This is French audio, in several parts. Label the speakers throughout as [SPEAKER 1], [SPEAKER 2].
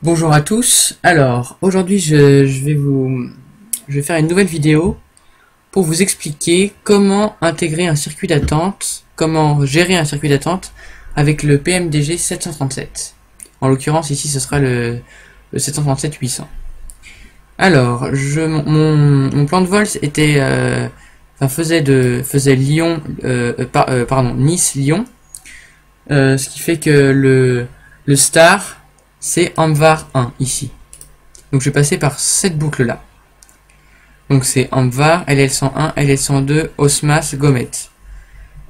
[SPEAKER 1] Bonjour à tous. Alors, aujourd'hui, je vais faire une nouvelle vidéo pour vous expliquer comment intégrer un circuit d'attente, comment gérer un circuit d'attente avec le PMDG 737. En l'occurrence, ici, ce sera le 737-800. Alors, mon plan de vol était, faisait Lyon, Nice-Lyon, ce qui fait que le Star c'est Amvar 1 ici. Donc je vais passer par cette boucle là. Donc c'est Amvar, LL101, LL102, Osmas, Gomet.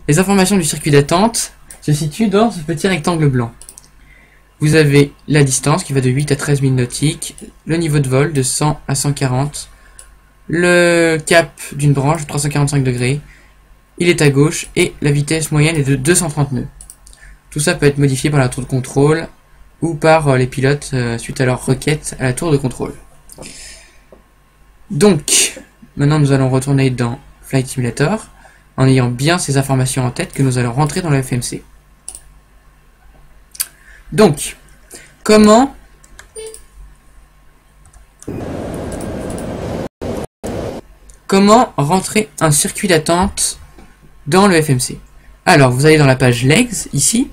[SPEAKER 1] Les informations du circuit d'attente se situent dans ce petit rectangle blanc. Vous avez la distance qui va de 8 à 13 000 nautiques, le niveau de vol de 100 à 140, le cap d'une branche de 345 degrés, il est à gauche et la vitesse moyenne est de 230 nœuds. Tout ça peut être modifié par la tour de contrôle ou par les pilotes suite à leur requête à la tour de contrôle. Donc, maintenant nous allons retourner dans Flight Simulator, en ayant bien ces informations en tête que nous allons rentrer dans le FMC. Donc, comment rentrer un circuit d'attente dans le FMC? Alors, vous allez dans la page Legs, ici.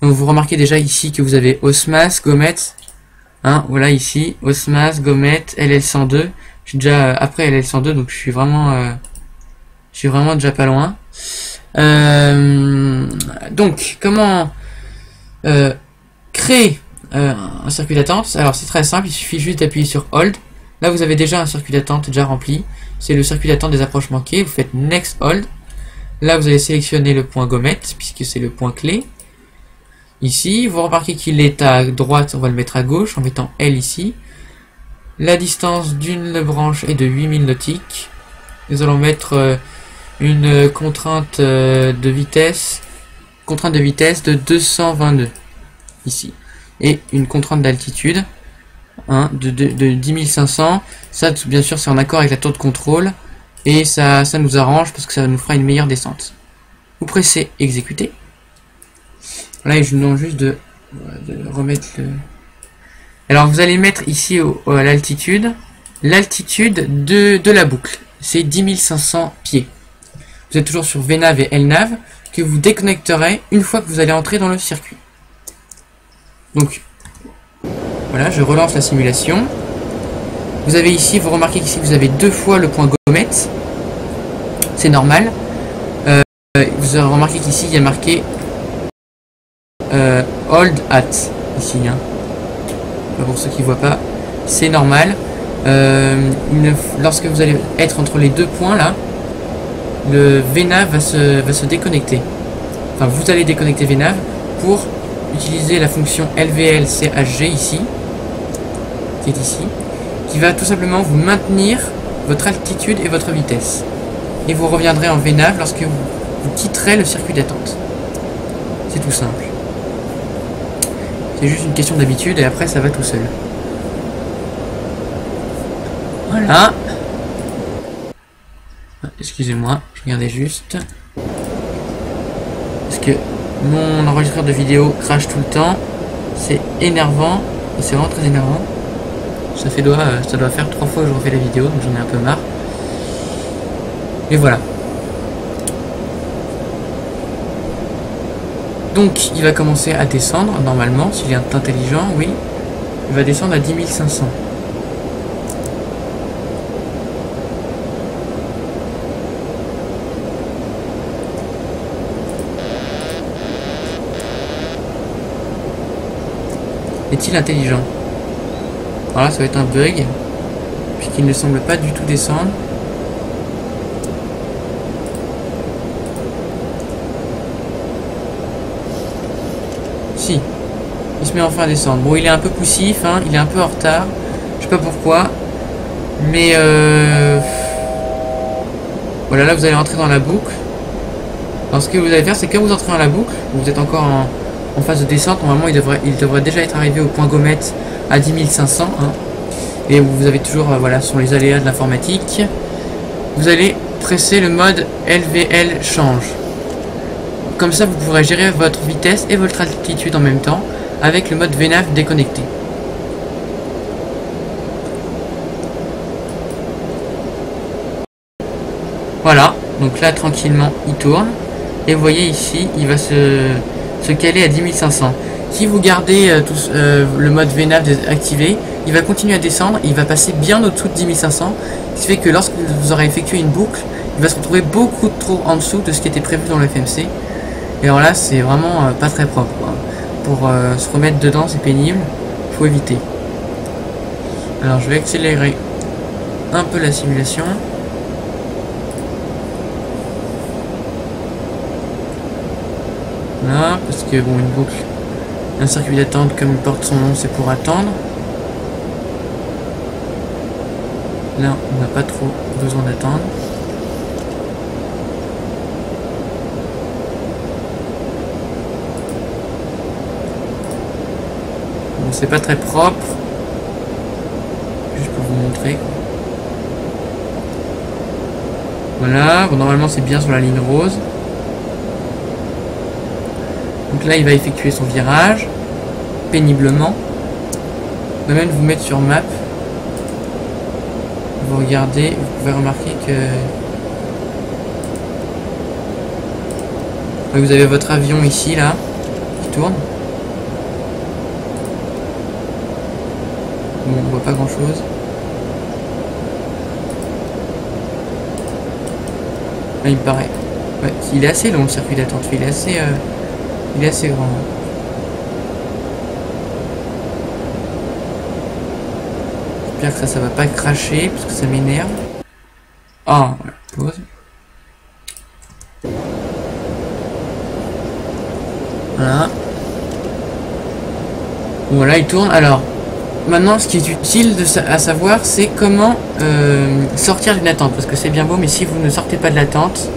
[SPEAKER 1] Donc vous remarquez déjà ici que vous avez Osmas, Gomet, hein, voilà ici, Osmas, Gomet, LL102. Je suis déjà après LL102, donc je suis vraiment déjà pas loin. Donc comment créer un circuit d'attente? Alors c'est très simple, il suffit juste d'appuyer sur Hold. Là vous avez déjà un circuit d'attente déjà rempli. C'est le circuit d'attente des approches manquées. Vous faites Next Hold. Là vous allez sélectionner le point Gomet puisque c'est le point clé. Ici, vous remarquez qu'il est à droite, on va le mettre à gauche en mettant L ici. La distance d'une branche est de 8000 nautiques. Nous allons mettre une contrainte de vitesse de 220 nœuds ici. Et une contrainte d'altitude de 10 500. Ça, bien sûr, c'est en accord avec la tour de contrôle. Et ça nous arrange parce que ça nous fera une meilleure descente. Vous pressez exécuter. Là, je vous demande juste de remettre le... Alors, vous allez mettre ici à l'altitude de la boucle. C'est 10 500 pieds. Vous êtes toujours sur VNAV et LNAV que vous déconnecterez une fois que vous allez entrer dans le circuit. Donc, voilà, je relance la simulation. Vous avez ici, vous remarquez qu'ici, vous avez deux fois le point Gomet. C'est normal. Vous avez remarqué qu'ici, il y a marqué Hold at ici, hein. Pour ceux qui voient pas, c'est normal. Lorsque vous allez être entre les deux points là, le VNAV va se déconnecter. Enfin, vous allez déconnecter VNAV pour utiliser la fonction LVL-CHG ici, qui est ici, qui va tout simplement vous maintenir votre altitude et votre vitesse. Et vous reviendrez en VNAV lorsque vous quitterez le circuit d'attente. C'est tout simple. C'est juste une question d'habitude et après ça va tout seul. Voilà. Excusez-moi, je regardais juste. Parce que mon enregistreur de vidéo crache tout le temps. C'est énervant. Et c'est vraiment très énervant. Ça doit faire 3 fois que je refais la vidéo, donc j'en ai un peu marre. Et voilà. Donc il va commencer à descendre, normalement, s'il est intelligent, oui. Il va descendre à 10 500. Est-il intelligent? Alors là, ça va être un bug, puisqu'il ne semble pas du tout descendre. Si, il se met enfin à descendre. Bon, il est un peu poussif, hein, il est un peu en retard. Je sais pas pourquoi. Mais voilà, là vous allez entrer dans la boucle. Alors ce que vous allez faire, c'est que quand vous entrez dans la boucle, vous êtes encore en phase de descente. Normalement, il devrait déjà être arrivé au point Gomet à 10 500. Hein. Et vous avez toujours, voilà, ce sont les aléas de l'informatique. Vous allez presser le mode LVL change. Comme ça, vous pourrez gérer votre vitesse et votre altitude en même temps avec le mode VNAV déconnecté. Voilà, donc là tranquillement il tourne. Et vous voyez ici, il va se caler à 10 500. Si vous gardez le mode VNAV activé, il va continuer à descendre, il va passer bien au-dessous de 10 500. Ce qui fait que lorsque vous aurez effectué une boucle, il va se retrouver beaucoup trop en dessous de ce qui était prévu dans le FMC. Et alors là, c'est vraiment pas très propre, quoi. Pour se remettre dedans, c'est pénible, faut éviter. Alors je vais accélérer un peu la simulation. Là, parce que bon, une boucle, un circuit d'attente comme il porte son nom, c'est pour attendre. Là, on n'a pas trop besoin d'attendre. Bon, c'est pas très propre. Juste pour vous montrer. Voilà, bon, normalement c'est bien sur la ligne rose. Donc là, il va effectuer son virage, péniblement. Je vais même vous mettre sur map. Vous regardez, vous pouvez remarquer que vous avez votre avion ici, là, qui tourne. Bon, on voit pas grand chose. Là, il me paraît. Ouais, il est assez long le circuit d'attente, il est assez grand. J'espère que ça va pas cracher parce que ça m'énerve. Ah, voilà, pause. Voilà. Voilà, il tourne. Alors, maintenant, ce qui est utile à savoir, c'est comment sortir d'une attente. Parce que c'est bien beau, mais si vous ne sortez pas de l'attente,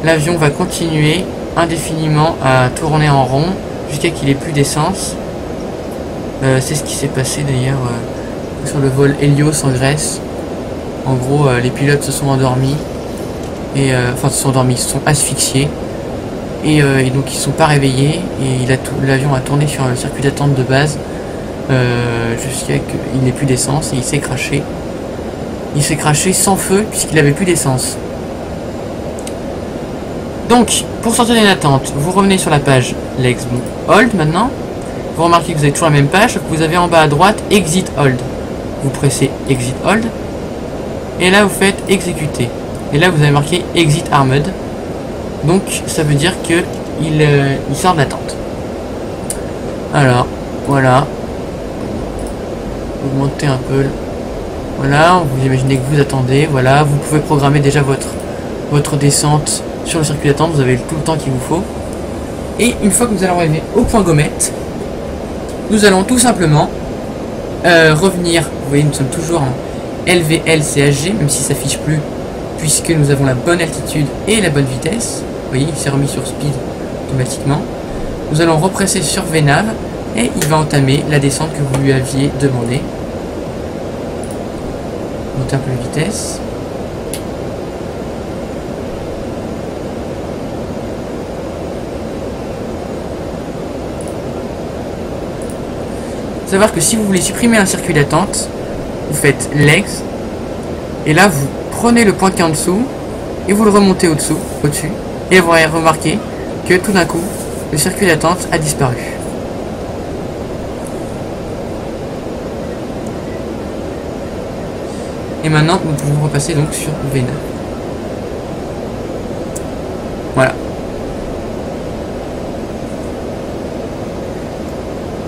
[SPEAKER 1] l'avion va continuer indéfiniment à tourner en rond jusqu'à qu'il ait plus d'essence. C'est ce qui s'est passé d'ailleurs sur le vol Helios en Grèce. En gros, les pilotes se sont endormis et enfin se sont endormis, ils se sont asphyxiés et donc ils ne sont pas réveillés et l'avion a tourné sur le circuit d'attente de base jusqu'à qu'il n'ait plus d'essence et il s'est craché. Il s'est craché sans feu puisqu'il n'avait plus d'essence. Donc, pour sortir d'une attente, vous revenez sur la page Legs Hold maintenant. Vous remarquez que vous avez toujours la même page, vous avez en bas à droite Exit Hold. Vous pressez Exit Hold. Et là, vous faites Exécuter. Et là, vous avez marqué Exit Armed. Donc, ça veut dire que il sort de l'attente. Alors, voilà. Augmentez un peu. Voilà, vous imaginez que vous attendez. Voilà, vous pouvez programmer déjà votre descente sur le circuit d'attente, vous avez tout le temps qu'il vous faut. Et une fois que vous allez arriver au point gommette, nous allons tout simplement revenir. Vous voyez, nous sommes toujours en LVL-CHG, même si ça s'affiche plus, puisque nous avons la bonne altitude et la bonne vitesse. Vous voyez, il s'est remis sur speed automatiquement. Nous allons represser sur VNAV et il va entamer la descente que vous lui aviez demandé. Monter un peu la vitesse. Savoir que si vous voulez supprimer un circuit d'attente, vous faites Legs et là vous prenez le point qui est en dessous et vous le remontez au-dessus et vous allez remarquer que tout d'un coup le circuit d'attente a disparu. Et maintenant nous pouvons repasser donc sur VNAV. Voilà.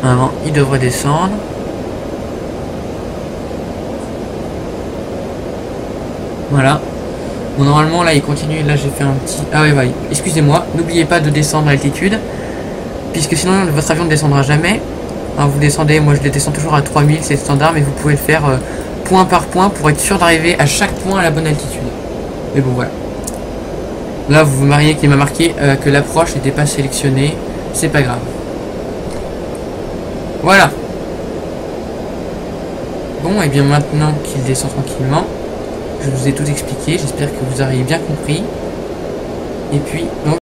[SPEAKER 1] Normalement, il devrait descendre. Voilà. Bon, normalement, là, il continue. Là, j'ai fait un petit... Ah ouais, ouais. Excusez-moi. N'oubliez pas de descendre à l'altitude. Puisque sinon, votre avion ne descendra jamais. Alors, vous descendez. Moi, je les descends toujours à 3000. C'est standard. Mais vous pouvez le faire point par point pour être sûr d'arriver à chaque point à la bonne altitude. Mais bon, voilà. Là, vous voyez qu'il m'a marqué que l'approche n'était pas sélectionnée. C'est pas grave. Voilà. Bon, et bien maintenant qu'il descend tranquillement, je vous ai tout expliqué, j'espère que vous auriez bien compris. Et puis, donc,